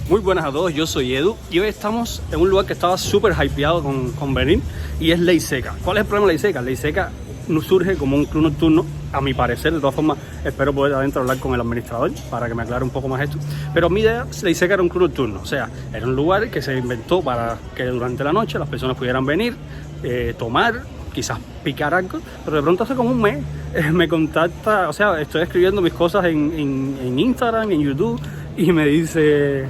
Muy buenas a todos, yo soy Edu y hoy estamos en un lugar que estaba súper hypeado con venir y es Ley Seca. ¿Cuál es el problema de Ley Seca? Ley Seca no surge como un club nocturno, a mi parecer. De todas formas, espero poder adentro hablar con el administrador para que me aclare un poco más esto. Pero mi idea, Ley Seca era un club nocturno, o sea, era un lugar que se inventó para que durante la noche las personas pudieran venir, tomar, quizás picar algo, pero de pronto hace como un mes me contacta, o sea, estoy escribiendo mis cosas en Instagram, en YouTube, y me dice,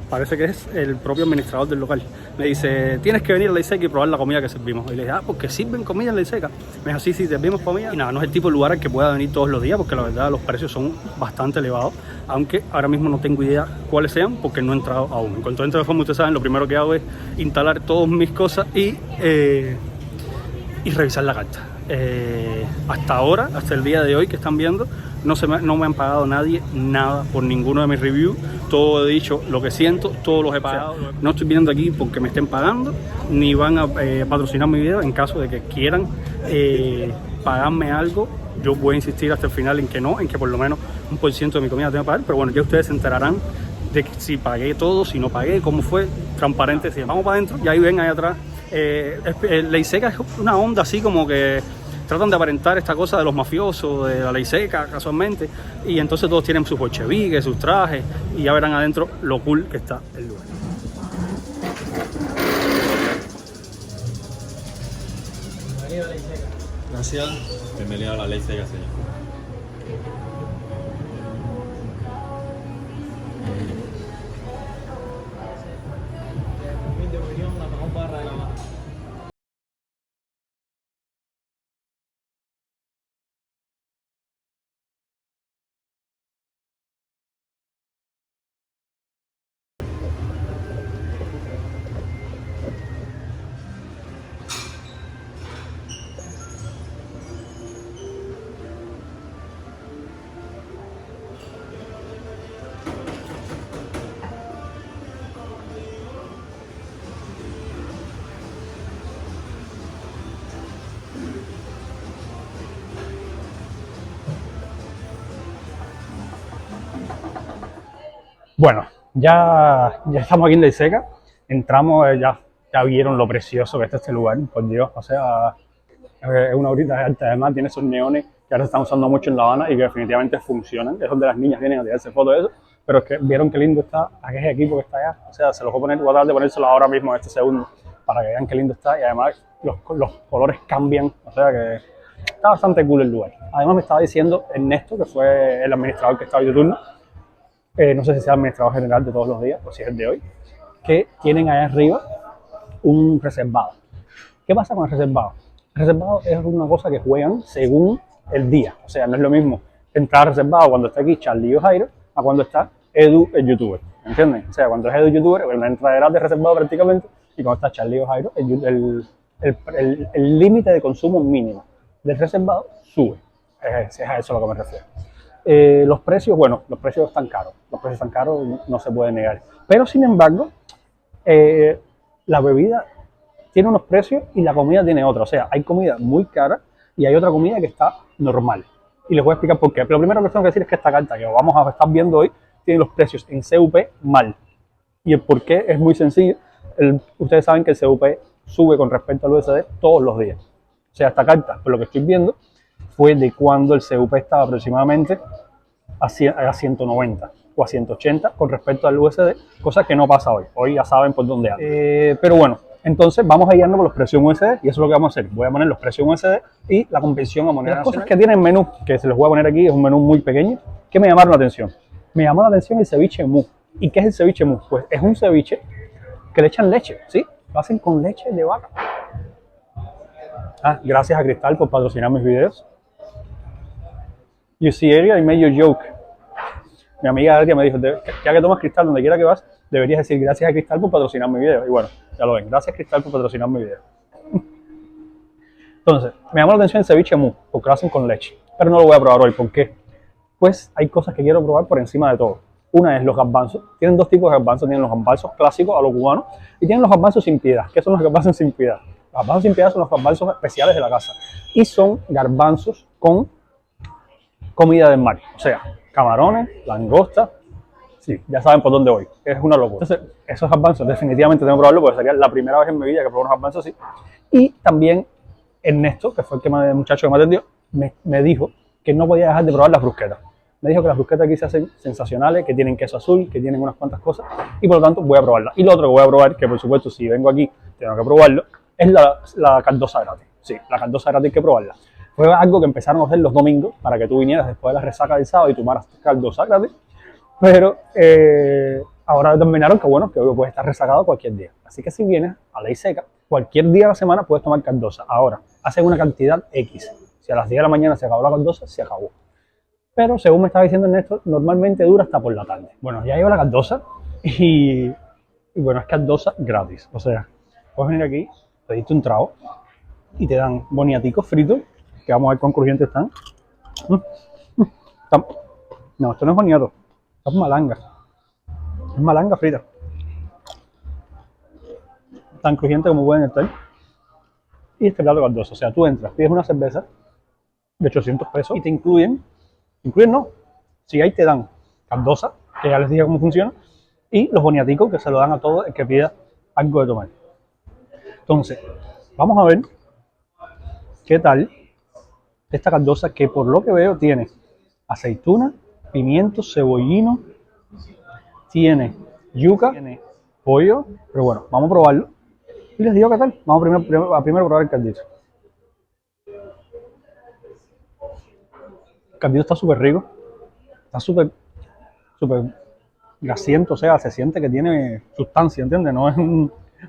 parece que es el propio administrador del local, me dice, tienes que venir a Ley Seca y probar la comida que servimos. Y le dije, porque sirven comida en Ley Seca. Me dijo, sí, servimos comida. Y nada, no es el tipo de lugar al que pueda venir todos los días, porque la verdad los precios son bastante elevados, aunque ahora mismo no tengo idea cuáles sean, porque no he entrado aún. En cuanto entre de forma, ustedes saben, lo primero que hago es instalar todas mis cosas y revisar la carta. Hasta ahora, hasta el día de hoy que están viendo, no me han pagado nadie nada por ninguno de mis reviews. Todo he dicho lo que siento, todos los he pagado. No estoy viendo aquí porque me estén pagando, ni van a patrocinar mi video. En caso de que quieran pagarme algo, yo voy a insistir hasta el final en que por lo menos 1% de mi comida tengo que pagar. Pero bueno, ya ustedes se enterarán de que si pagué todo, si no pagué, cómo fue, transparente. Si vamos para adentro, y ahí ven ahí atrás. Ley Seca es una onda así como que tratan de aparentar esta cosa de los mafiosos, de la Ley Seca casualmente, y entonces todos tienen sus bolcheviques, sus trajes, y ya verán adentro lo cool que está el lugar. Bienvenido a Ley Seca. Gracias. Bienvenido a la Ley Seca, señor. Humilde opinión, la mejor barra de la barra. Bueno, ya estamos aquí en Ley Seca, entramos, ya vieron lo precioso que está este lugar, por Dios, o sea, es una horita de arte. Además tiene esos neones que ahora se están usando mucho en La Habana y que definitivamente funcionan, es donde las niñas vienen a tirarse fotos de eso, pero es que vieron qué lindo está aquel equipo que está allá, o sea, se los voy a poner, voy a tratar de ponérselo ahora mismo en este segundo, para que vean qué lindo está, y además los colores cambian, o sea que está bastante cool el lugar. Además me estaba diciendo Ernesto, que fue el administrador que estaba de turno, no sé si sea el administrador general de todos los días o si es el de hoy, que tienen allá arriba un reservado. ¿Qué pasa con el reservado? El reservado es una cosa que juegan según el día, o sea, no es lo mismo entrar reservado cuando está aquí Charlie o Jairo a cuando está Edu el youtuber, ¿entienden? O sea, cuando es Edu el youtuber, una entrada de reservado prácticamente, y cuando está Charlie o Jairo, el límite de consumo mínimo del reservado sube. Es a eso a lo que me refiero. Los precios, bueno, los precios están caros, no se puede negar, pero sin embargo, la bebida tiene unos precios y la comida tiene otros, o sea, hay comida muy cara y hay otra comida que está normal, y les voy a explicar por qué. Pero lo primero que tengo que decir es que esta carta que vamos a estar viendo hoy tiene los precios en CUP mal, y el por qué es muy sencillo. Ustedes saben que el CUP sube con respecto al USD todos los días, o sea, esta carta, por lo que estoy viendo, fue de cuando el CUP estaba aproximadamente a 190 o a 180 con respecto al USD, cosa que no pasa hoy. Hoy ya saben por dónde anda. Pero bueno, entonces vamos a guiarnos por los precios en USD y eso es lo que vamos a hacer. Voy a poner los precios en USD y la conversión a moneda nacional. Las cosas que tiene el menú, que se les voy a poner aquí, es un menú muy pequeño, que me llamaron la atención. Me llamó la atención el ceviche mu. ¿Y qué es el ceviche mu? Pues es un ceviche que le echan leche, ¿sí? Lo hacen con leche de vaca. Gracias a Cristal por patrocinar mis videos. You see, Adria, I made your joke. Mi amiga Adria me dijo, ya que tomas Cristal donde quiera que vas, deberías decir gracias a Cristal por patrocinar mi video. Y bueno, ya lo ven, gracias Cristal por patrocinar mi video. Entonces, me llamó la atención el ceviche mu, porque lo hacen con leche. Pero no lo voy a probar hoy, ¿por qué? Pues hay cosas que quiero probar por encima de todo. Una es los garbanzos. Tienen dos tipos de garbanzos. Tienen los garbanzos clásicos a los cubanos y tienen los garbanzos sin piedad. ¿Qué son los garbanzos sin piedad? Los garbanzos sin piedad son los garbanzos especiales de la casa. Y son garbanzos con comida del mar. O sea, camarones, langosta, sí, ya saben por dónde voy. Es una locura. Entonces, esos advances definitivamente tengo que probarlo porque sería la primera vez en mi vida que pruebo unos advances así. Y también Ernesto, que fue el muchacho que me atendió, me dijo que no podía dejar de probar las brusquetas. Me dijo que las brusquetas aquí se hacen sensacionales, que tienen queso azul, que tienen unas cuantas cosas, y por lo tanto voy a probarlas. Y lo otro que voy a probar, que por supuesto si vengo aquí tengo que probarlo, es la caldosa gratis. Sí, la caldosa gratis hay que probarla. Fue algo que empezaron a hacer los domingos para que tú vinieras después de la resaca del sábado y tomaras caldosa gratis, pero ahora determinaron que bueno, que hoy puedes estar resacado cualquier día. Así que si vienes a Ley Seca, cualquier día de la semana puedes tomar caldosa. Ahora, hacen una cantidad X. Si a las 10 de la mañana se acabó la caldosa, se acabó. Pero según me estaba diciendo Ernesto, normalmente dura hasta por la tarde. Bueno, ya llevo la caldosa y bueno, es caldosa gratis. O sea, puedes venir aquí, pedirte un trago y te dan boniaticos fritos, que vamos a ver cuán crujientes están. No, esto no es boniato, esto es malanga. Es malanga frita. Tan crujiente como pueden estar. Y este plato caldoso. O sea, tú entras, pides una cerveza de 800 pesos y te incluyen no. Si ahí te dan caldosa, que ya les dije cómo funciona, y los boniaticos que se lo dan a todo el que pida algo de tomar. Entonces, vamos a ver qué tal esta caldosa que por lo que veo tiene aceituna, pimiento, cebollino, tiene yuca, tiene pollo, pero bueno, vamos a probarlo. Y les digo qué tal. Vamos a primero probar el caldito. El caldito está súper rico. Está súper grasiento, o sea, se siente que tiene sustancia, ¿entiendes? No es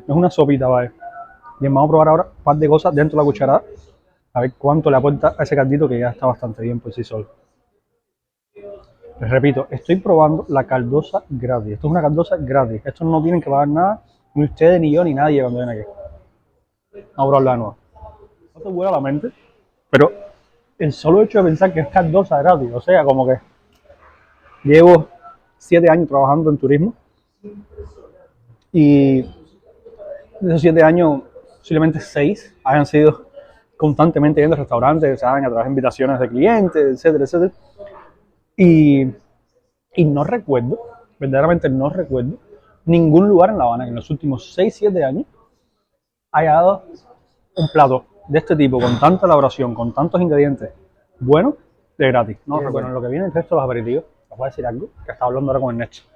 una sopita, ¿vale? Bien, vamos a probar ahora un par de cosas dentro de la cucharada. A ver cuánto le aporta a ese caldito que ya está bastante bien por sí solo. Les repito, estoy probando la caldosa gratis. Esto es una caldosa gratis. Esto no tienen que pagar nada, ni ustedes, ni yo, ni nadie cuando vienen aquí. Vamos a probarla de nuevo. No te vuela la mente, pero el solo hecho de pensar que es caldosa gratis, o sea, como que llevo 7 años trabajando en turismo y de esos 7 años, posiblemente 6 hayan sido constantemente yendo a restaurantes, se hagan a través de invitaciones de clientes, etcétera, etcétera. Y no recuerdo, verdaderamente no recuerdo, ningún lugar en La Habana que en los últimos 6, 7 años haya dado un plato de este tipo, con tanta elaboración, con tantos ingredientes buenos, de gratis. No recuerdo. En lo que viene el resto de los aperitivos, les voy a decir algo que estaba hablando ahora con Ernesto.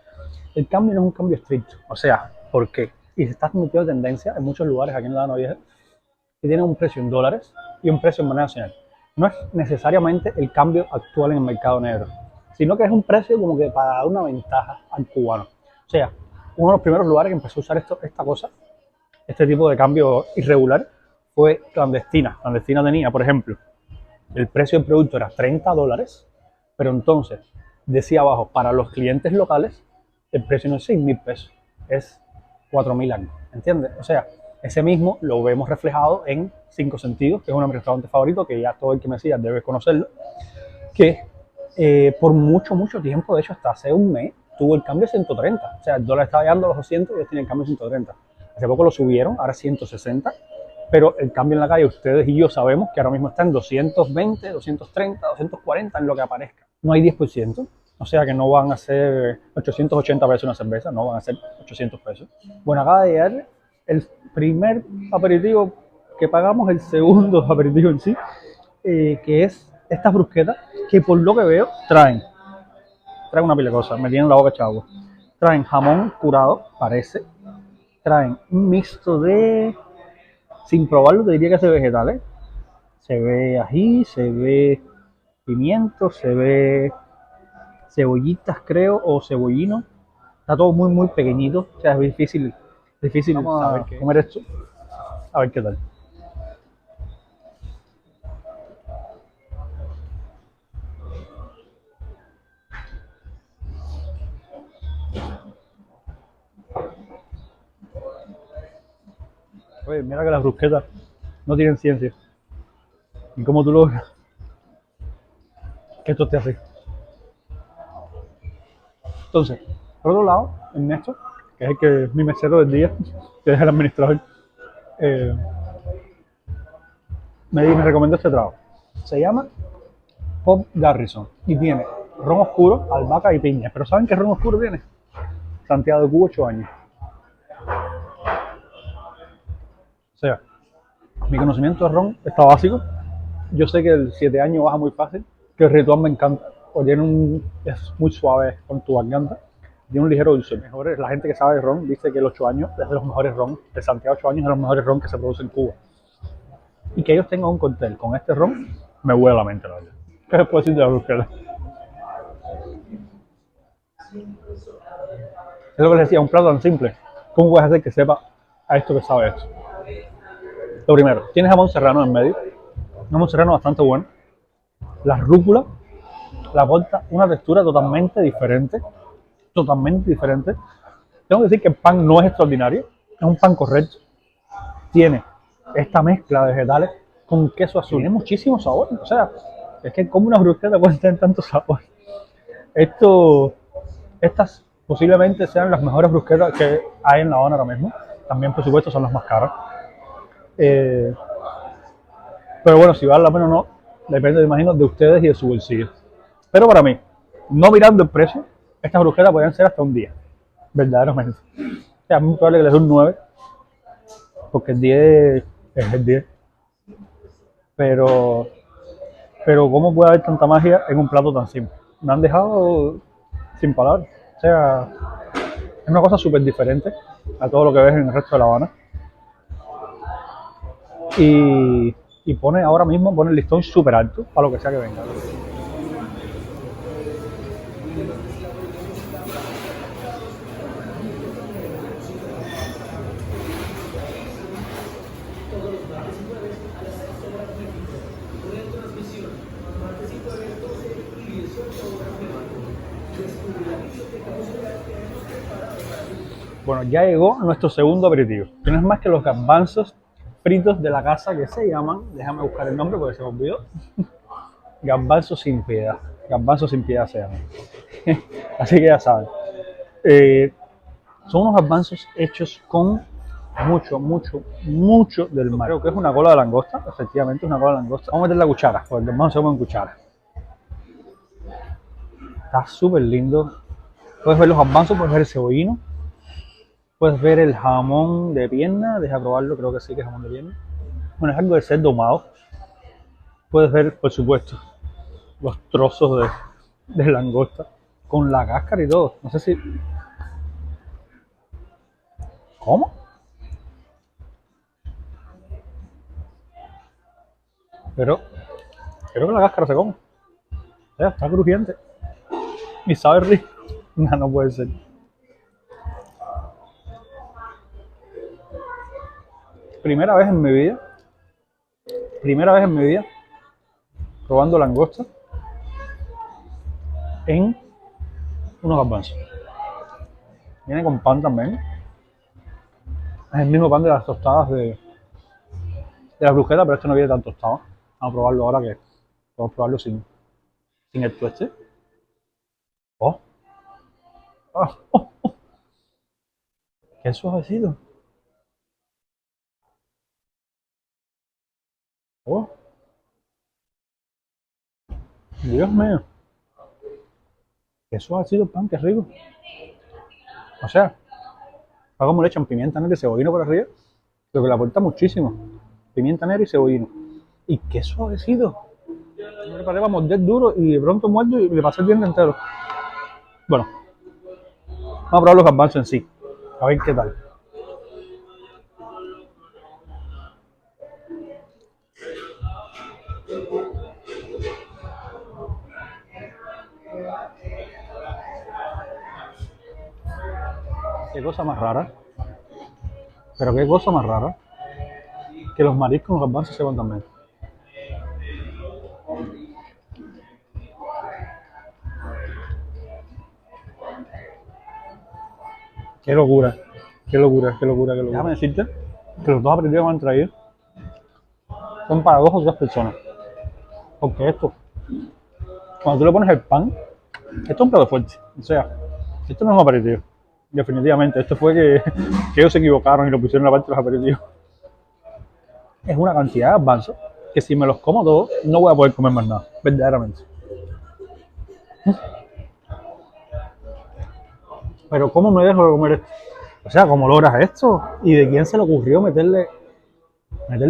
El cambio no es un cambio estricto, o sea, ¿por qué? Y se está metiendo de tendencia en muchos lugares aquí en La Habana Vieja que tienen un precio en dólares y un precio en moneda nacional. No es necesariamente el cambio actual en el mercado negro, sino que es un precio como que para dar una ventaja al cubano. O sea, uno de los primeros lugares que empezó a usar esta cosa, este tipo de cambio irregular, fue Clandestina. Clandestina tenía, por ejemplo, el precio del producto era $30, pero entonces decía abajo, para los clientes locales, el precio no es 6.000 pesos, es 4.000 algo, ¿entiendes? O sea, ese mismo lo vemos reflejado en Cinco Sentidos, que es uno de mis restaurantes favoritos, que ya todo el que me siga debe conocerlo, que por mucho tiempo, de hecho hasta hace un mes, tuvo el cambio de 130. O sea, el dólar estaba llegando a los 200 y ellos tienen el cambio de 130. Hace poco lo subieron, ahora 160, pero el cambio en la calle, ustedes y yo sabemos que ahora mismo está en 220, 230, 240 en lo que aparezca. No hay 10%, o sea que no van a ser 880 pesos una cerveza, no van a ser 800 pesos. Bueno, acaba de llegar el primer aperitivo que pagamos, el segundo aperitivo en sí, que es estas brusquetas, que por lo que veo traen una pila de cosas, me tienen la boca hecha agua. Traen jamón curado, parece. Traen un mixto de, sin probarlo te diría que es vegetales. Se ve ají, se ve pimiento, se ve cebollitas creo, o cebollino. Está todo muy pequeñito, o sea, es difícil Vamos saber a comer esto, a ver qué tal. Oye, mira que las brusquetas no tienen ciencia. ¿Y cómo tú logras que esto esté así? Entonces, por otro lado, Ernesto, que es el que es mi mesero del día, que es el administrador, me recomendó este trago. Se llama Pop Garrison y tiene ron oscuro, albahaca y piña. Pero ¿saben qué ron oscuro tiene? Santiago de Cuba, 8 años. O sea, mi conocimiento de ron está básico. Yo sé que el 7 años baja muy fácil, que el ritual me encanta, o es muy suave con tu garganta, tiene un ligero dulce. Mejor, la gente que sabe de ron dice que el 8 años es de los mejores ron, el Santiago 8 años es de los mejores ron que se produce en Cuba. Y que ellos tengan un cóctel con este ron, me huele la mente, la verdad. ¿Qué les puedo decir de la brusquela? Es lo que les decía, un plato tan simple. ¿Cómo puedes hacer que sepa a esto que sabe esto? Lo primero, tienes jamón serrano en medio, un jamón serrano bastante bueno. La rúcula le aporta una textura totalmente diferente. Totalmente diferente. Tengo que decir que el pan no es extraordinario, es un pan correcto. Tiene esta mezcla de vegetales con queso azul. Tiene muchísimo sabor. O sea, es que como una brusqueta puede tener tanto sabor. Estas posiblemente sean las mejores brusquetas que hay en La Habana ahora mismo. También, por supuesto, son las más caras. Pero bueno, si vale la pena o no, depende, me imagino, de ustedes y de su bolsillo. Pero para mí, no mirando el precio, estas brusquetas podrían ser hasta un 10, verdaderamente. O sea, es muy probable que les dé un 9, porque el 10 es el 10. Pero ¿cómo puede haber tanta magia en un plato tan simple? Me han dejado sin palabras. O sea, es una cosa súper diferente a todo lo que ves en el resto de La Habana. Y ahora mismo pone el listón súper alto para lo que sea que venga. Bueno, ya llegó nuestro segundo aperitivo, que no es más que los garbanzos fritos de la casa que se llaman, déjame buscar el nombre porque se me olvidó, garbanzos sin piedad. Garbanzos sin piedad se llaman. Así que ya saben. Son unos garbanzos hechos con mucho del mar. Creo que es una cola de langosta, efectivamente es una cola de langosta. Vamos a meter la cuchara, porque el garbanzo se come en cuchara. Está súper lindo. Puedes ver los garbanzos, puedes ver el cebollino. Puedes ver el jamón de pierna, deja probarlo, creo que sí que es jamón de pierna. Bueno, es algo de cerdo ahumado. Puedes ver, por supuesto, los trozos de langosta con la cáscara y todo. No sé si... ¿Cómo? Pero creo que la cáscara se come. O sea, está crujiente. Y sabe rico. No, no puede ser. Primera vez en mi vida, probando langosta en unos garbanzos. Viene con pan también. Es el mismo pan de las tostadas de la brusqueta, pero este no viene tan tostado. Vamos a probarlo ahora que vamos a probarlo sin el tueste. Oh. Oh, oh, oh. Qué suavecito. Oh. Dios mío. Qué suavecito el pan, qué rico. O sea, va como le echan pimienta negra y cebollino por arriba, lo que le aporta muchísimo. Pimienta negra y cebollino. Y qué suavecito. Me preparé para morder duro y de pronto muerdo y le pasé el diente entero. Bueno, vamos a probar los garbanzos en sí. A ver qué tal. Qué cosa más rara. Pero qué cosa más rara. Que los mariscos con los garbanzos se van también. Qué locura. Qué locura, qué locura, qué locura. Déjame decirte que los dos aperitivos que me han traído son para 2 o 3 personas. Porque esto, cuando tú le pones el pan, esto es un plato fuerte. O sea, esto no es un aperitivo. Definitivamente, esto fue que ellos se equivocaron y lo pusieron en la parte de los aperitivos. Es una cantidad de garbanzos que si me los como todos, no voy a poder comer más nada, verdaderamente. Pero ¿cómo me dejo de comer esto? O sea, ¿cómo logras esto? ¿Y de quién se le ocurrió meterle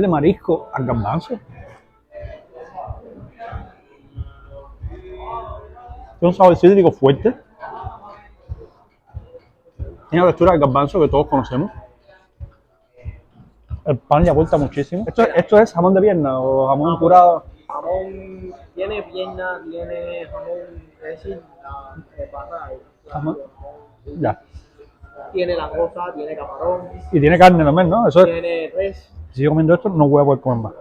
marisco al garbanzo? Tiene un sabor cítrico fuerte. Tiene la textura del garbanzo que todos conocemos. El pan le aporta muchísimo. ¿Esto es jamón de pierna o jamón curado? Jamón, tiene pierna, tiene jamón, es decir, la barra, Jamón. Ya. tiene langosta, tiene camarón, Y tiene carne también, ¿no? Eso es. tiene res. Si sigo comiendo esto, no voy a poder comer más.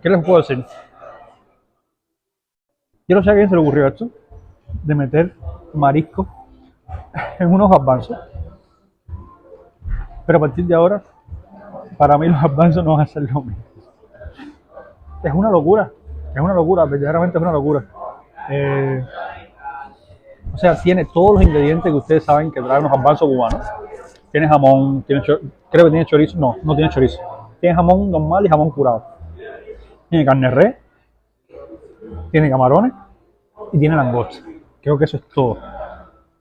¿Qué les puedo decir? Yo no sé a quién se le ocurrió esto, de meter marisco en unos garbanzos. Pero a partir de ahora, para mí los garbanzos no van a ser lo mismo. Es una locura, verdaderamente es una locura. O sea, tiene todos los ingredientes que ustedes saben que traen los garbanzos cubanos. Tiene jamón, creo que tiene chorizo, no tiene chorizo. Tiene jamón normal y jamón curado. Tiene carne de res, tiene camarones y tiene langosta. Creo que eso es todo.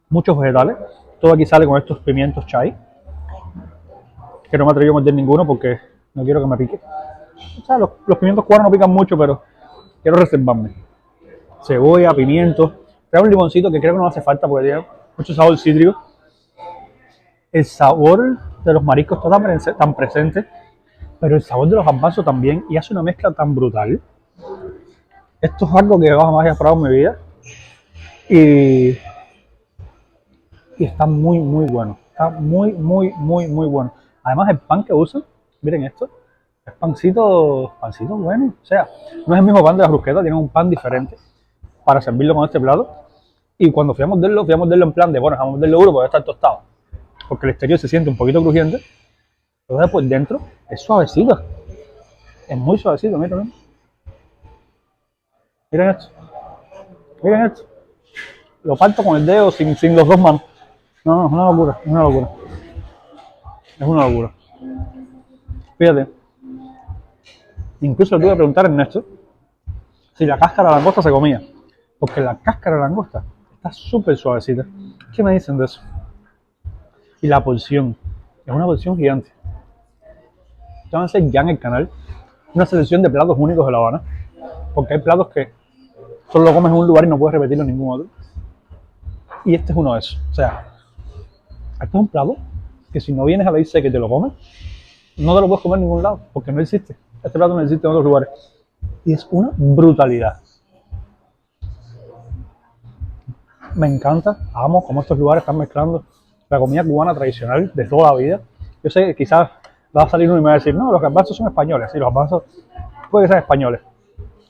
Muchos vegetales. Todo aquí sale con estos pimientos chai. Que no me atrevo a meter ninguno porque no quiero que me pique. O sea, los pimientos cubanos no pican mucho, pero quiero reservarme. Cebolla, pimiento. Trae un limoncito que creo que no hace falta porque tiene mucho sabor cítrico. El sabor de los mariscos está tan presente, pero el sabor de los garbanzos también, y hace una mezcla tan brutal. Esto es algo que yo jamás he probado en mi vida y está muy, muy bueno. Está muy, muy, muy, muy bueno. Además, el pan que usan, miren esto, es pancito bueno. O sea, no es el mismo pan de la brusqueta, tienen un pan diferente para servirlo con este plato. Y cuando fui a morderlo en plan de, bueno, vamos a morderlo duro porque va a estar tostado. Porque el exterior se siente un poquito crujiente. Entonces por dentro es suavecito. Es muy suavecito, miren. Miren esto. Miren esto. Lo parto con el dedo sin los dos manos. No, es una locura, es una locura. Es una locura. Fíjate. Incluso le tuve que preguntar a Ernesto si la cáscara de langosta se comía. Porque la cáscara de langosta está súper suavecita. ¿Qué me dicen de eso? Y la porción. Es una porción gigante. Van a hacer ya en el canal una selección de platos únicos de La Habana. Porque hay platos que solo lo comes en un lugar y no puedes repetirlo en ningún otro. Y este es uno de esos. O sea, este es un plato que si no vienes a la isla que te lo comes, no te lo puedes comer en ningún lado, porque no existe. Este plato no existe en otros lugares. Y es una brutalidad. Me encanta, amo cómo estos lugares están mezclando la comida cubana tradicional de toda la vida. Yo sé que quizás va a salir uno y me va a decir, no, los garbanzos son españoles. Sí, los garbanzos pueden ser españoles.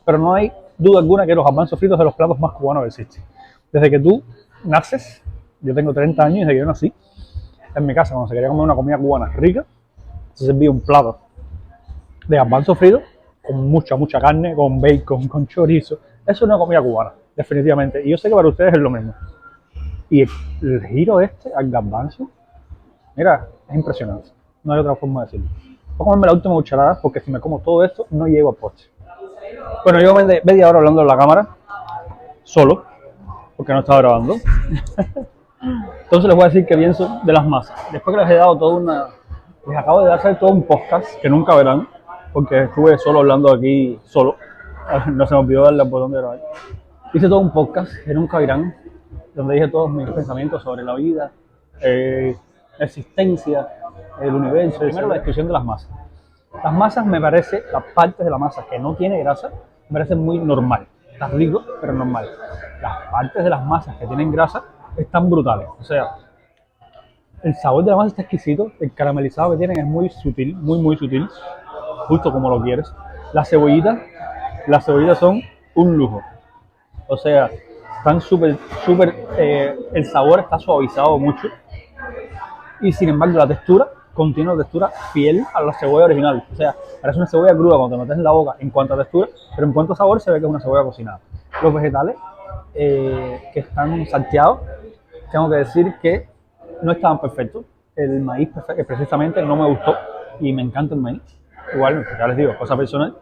Pero no hay duda alguna que los garbanzos fritos de los platos más cubanos que existen. Desde que tú naces, yo tengo 30 años y desde que yo nací, en mi casa, cuando se quería comer una comida cubana rica, se servía un plato de garbanzo frito con mucha carne, con bacon, con chorizo. Eso es una comida cubana, definitivamente. Y yo sé que para ustedes es lo mismo. Y el giro este al garbanzo, mira, es impresionante. No hay otra forma de decirlo. Voy a comerme la última cucharada porque si me como todo esto, no llego al postre. Bueno, llevo media hora hablando en la cámara, solo, porque no estaba grabando. Entonces les voy a decir qué pienso de las masas. Después que les he dado les acabo de hacer todo un podcast que nunca verán, porque estuve solo hablando aquí, solo. No se me olvidó darle al botón de grabar. Hice todo un podcast que nunca verán, donde dije todos mis pensamientos sobre la vida, la existencia, el universo. Primero la descripción de las masas. Las masas me parece, las partes de la masa que no tiene grasa, me parece muy normal. Está rico, pero normal. Las partes de las masas que tienen grasa están brutales. O sea, el sabor de la masa está exquisito, el caramelizado que tienen es muy sutil, muy sutil, justo como lo quieres. Las cebollitas son un lujo. O sea, están súper, el sabor está suavizado mucho. Y sin embargo la textura contiene una textura fiel a la cebolla original. O sea, parece una cebolla cruda cuando te metes en la boca en cuanto a textura, pero en cuanto a sabor se ve que es una cebolla cocinada. Los vegetales que están salteados, tengo que decir que no estaban perfectos. El maíz precisamente no me gustó y me encanta el maíz. Igual, ya les digo, cosa personal.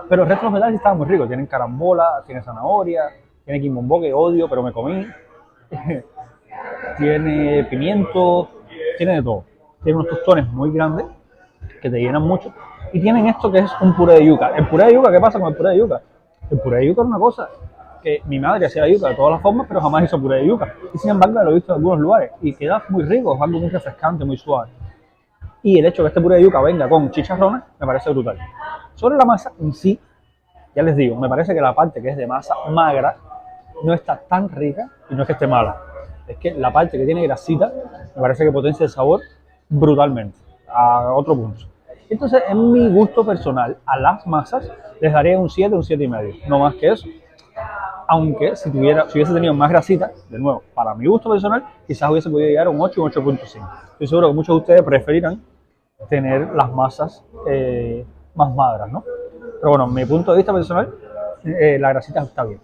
Pero el resto de los vegetales estaban muy ricos. Tienen carambola, tienen zanahoria, tienen quimombó que odio, pero me comí. tiene pimiento, tiene de todo. Tiene unos tostones muy grandes que te llenan mucho. Y tienen esto que es un puré de yuca. El puré de yuca, ¿qué pasa con el puré de yuca? El puré de yuca es una cosa que mi madre hacía yuca de todas las formas, pero jamás hizo puré de yuca. Y sin embargo lo he visto en algunos lugares y queda muy rico, es algo muy refrescante, muy suave. Y el hecho de que este puré de yuca venga con chicharrones me parece brutal. Sobre la masa en sí, ya les digo, me parece que la parte que es de masa magra no está tan rica y no es que esté mala. Es que la parte que tiene grasita me parece que potencia el sabor brutalmente, a otro punto. Entonces, en mi gusto personal, a las masas les daría un 7, un 7,5. No más que eso. Aunque si hubiese tenido más grasita, de nuevo, para mi gusto personal, quizás hubiese podido llegar a un 8, un 8,5. Estoy seguro que muchos de ustedes preferirán tener las masas más magras, ¿no? Pero bueno, mi punto de vista personal, la grasita está bien.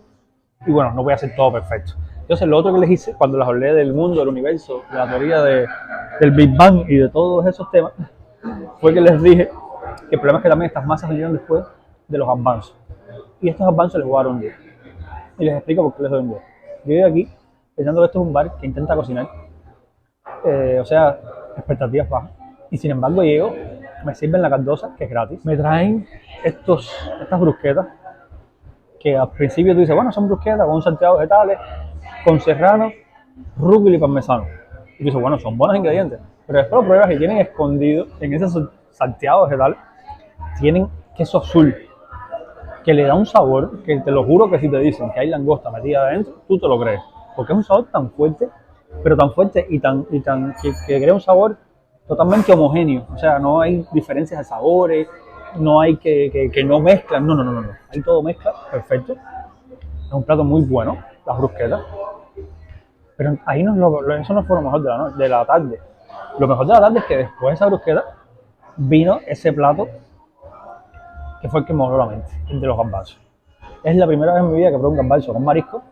Y bueno, no voy a hacer todo perfecto. Entonces, lo otro que les hice cuando les hablé del mundo, del universo, de la teoría del Big Bang y de todos esos temas, fue que les dije que el problema es que también estas masas vinieron después de los garbanzos. Y estos garbanzos les voy a dar un 10. Y les explico por qué les doy un 10. Yo llegué aquí pensando que esto es un bar que intenta cocinar, o sea, expectativas bajas. Y sin embargo llego, me sirven la caldosa, que es gratis. Me traen estas brusquetas, que al principio tú dices, bueno, son brusquetas con un salteado de vegetales, con serrano, rúcula y parmesano. Y tú dices, bueno, son buenos ingredientes. Pero después lo pruebas y tienen escondido en ese salteado vegetal, tienen queso azul, que le da un sabor que te lo juro que si te dicen que hay langosta metida adentro, tú te lo crees. Porque es un sabor tan fuerte, pero tan fuerte y tan que crea un sabor totalmente homogéneo. O sea, no hay diferencias de sabores, no hay que no mezclan, no. Hay todo mezcla, perfecto. Es un plato muy bueno, las brusquetas. Pero ahí eso no fue lo mejor de la tarde. Lo mejor de la tarde es que después de esa brusqueta vino ese plato que fue el que me voló la mente, el de los garbanzos. Es la primera vez en mi vida que pruebo un garbanzo con marisco.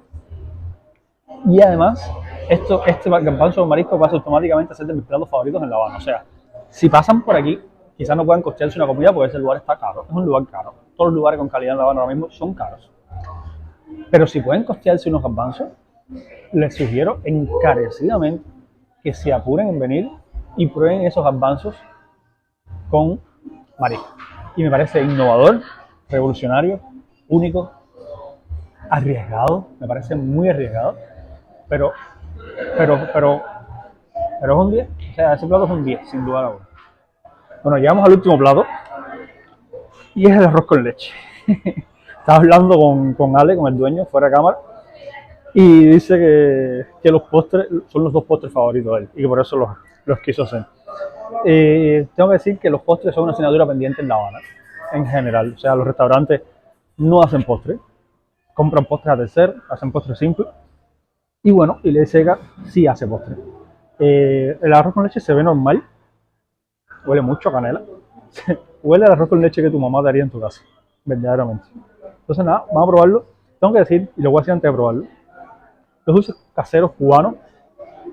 Y además, este garbanzo con marisco pasa automáticamente a ser de mis platos favoritos en La Habana. O sea, si pasan por aquí, quizás no puedan costearse una comida porque ese lugar está caro. Es un lugar caro. Todos los lugares con calidad en La Habana ahora mismo son caros. Pero si pueden costearse unos garbanzos, les sugiero encarecidamente que se apuren en venir y prueben esos garbanzos con marisco. Y me parece innovador, revolucionario, único, arriesgado, me parece muy arriesgado, pero es un 10, o sea, ese plato es un 10, sin duda alguna. Bueno, llegamos al último plato y es el arroz con leche. Estaba hablando con Ale, con el dueño, fuera de cámara, y dice que los postres son los dos postres favoritos de él y que por eso los quiso hacer. Tengo que decir que los postres son una asignatura pendiente en La Habana, en general. O sea, los restaurantes no hacen postres, compran postres a tercer, hacen postres simples. Y bueno, y Ley Seca sí hace postres. El arroz con leche se ve normal, huele mucho a canela. Huele al arroz con leche que tu mamá te haría en tu casa, verdaderamente. Entonces nada, vamos a probarlo. Tengo que decir, y lo voy a decir antes de probarlo, los dulces caseros cubanos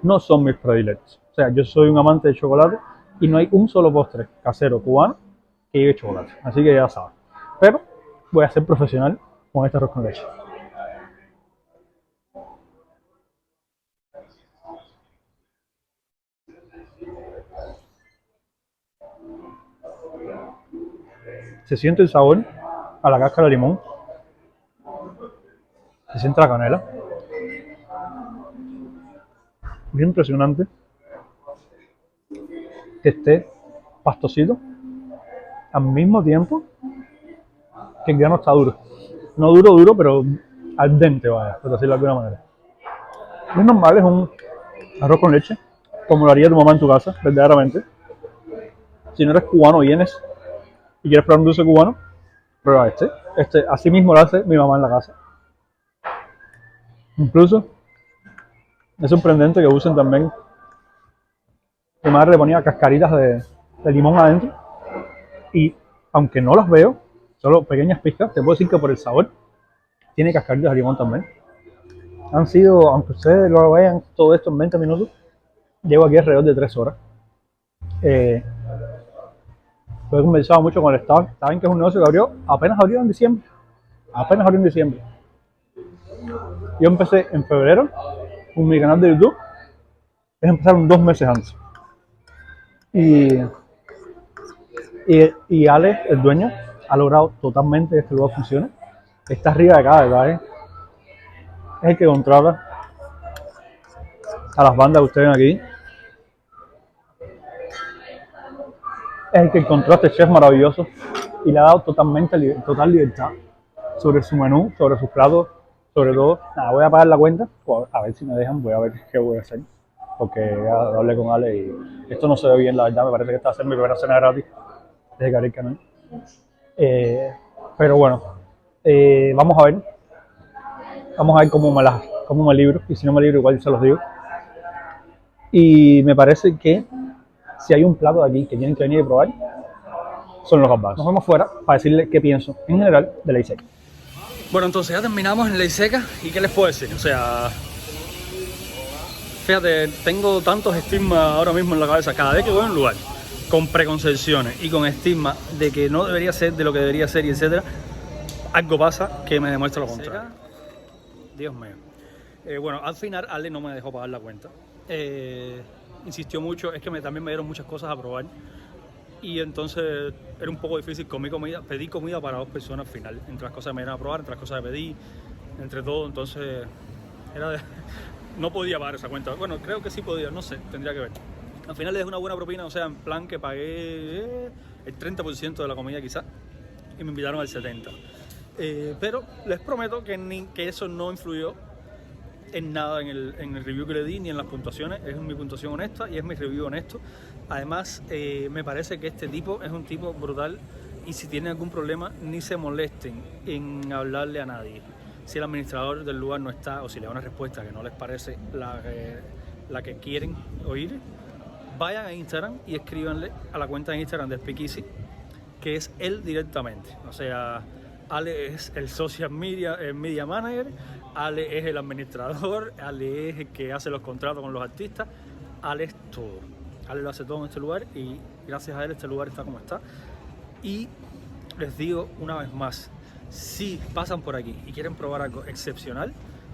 no son mis predilectos. O sea, yo soy un amante de chocolate y no hay un solo postre casero cubano que lleve chocolate. Así que ya sabes. Pero voy a ser profesional con este arroz con leche. Se siente el sabor a la cáscara de limón. Se siente la canela. Es impresionante que esté pastosito al mismo tiempo que el grano está duro. No duro, pero al dente, vaya, por decirlo de alguna manera. Es normal, es un arroz con leche, como lo haría tu mamá en tu casa, verdaderamente. Si no eres cubano, vienes y quieres probar un dulce cubano, prueba este. Así mismo lo hace mi mamá en la casa. Incluso es sorprendente que usen también. Mi madre le ponía cascaritas de limón adentro. Y aunque no las veo, solo pequeñas pizcas, te puedo decir que por el sabor tiene cascaritas de limón también. Han sido, aunque ustedes lo vean todo esto en 20 minutos, llevo aquí alrededor de 3 horas. He conversado mucho con el staff. Saben que es un negocio que apenas abrió en diciembre. Yo empecé en febrero con mi canal de YouTube empezaron 2 meses antes. Y Ale, el dueño, ha logrado totalmente que este lugar funcione. Está arriba de cada detalle. Es el que controla a las bandas que ustedes ven aquí. Es el que controla a este chef maravilloso y le ha dado total libertad sobre su menú, sobre sus platos, sobre todo. Nada, voy a pagar la cuenta, pues a ver si me dejan, voy a ver qué voy a hacer. Porque ya hablé con Ale y esto no se ve bien, la verdad, me parece que esta va a ser mi primera cena gratis desde que abrí el canal. Pero bueno, vamos a ver cómo me libro, y si no me libro igual se los digo. Y me parece que si hay un plato de aquí que tienen que venir a probar, son los gazpachos. Nos vemos fuera para decirles qué pienso en general de Ley Seca. Bueno, entonces ya terminamos en Ley Seca y ¿qué les puedo decir? O sea, fíjate, tengo tantos estigmas ahora mismo en la cabeza. Cada vez que voy a un lugar con preconcepciones y con estigmas de que no debería ser de lo que debería ser y etcétera, algo pasa que me demuestra lo contrario. Dios mío. Bueno, al final Ale no me dejó pagar la cuenta. Insistió mucho, es que también me dieron muchas cosas a probar y entonces era un poco difícil con mi comida. Pedí comida para 2 personas al final, entre las cosas que me dieron a probar, entre las cosas que pedí, entre todo, entonces no podía pagar esa cuenta. Bueno, creo que sí podía, no sé, tendría que ver. Al final le dejé una buena propina, o sea, en plan que pagué el 30% de la comida quizás y me invitaron al 70%. Pero les prometo que eso no influyó en nada en el review que le di ni en las puntuaciones. Es mi puntuación honesta y es mi review honesto. Además, me parece que este tipo es un tipo brutal y si tienen algún problema ni se molesten en hablarle a nadie. Si el administrador del lugar no está o si le da una respuesta que no les parece la que quieren oír, vayan a Instagram y escríbanle a la cuenta de Instagram de Speakeasy, que es él directamente. O sea, Ale es el social media manager, Ale es el administrador, Ale es el que hace los contratos con los artistas, Ale es todo. Ale lo hace todo en este lugar y gracias a él este lugar está como está. Y les digo una vez más, si pasan por aquí y quieren probar algo excepcional,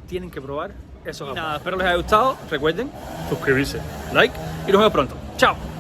tienen que probar esos gazpachos. Nada, espero les haya gustado. Recuerden suscribirse, like y nos vemos pronto. ¡Chao!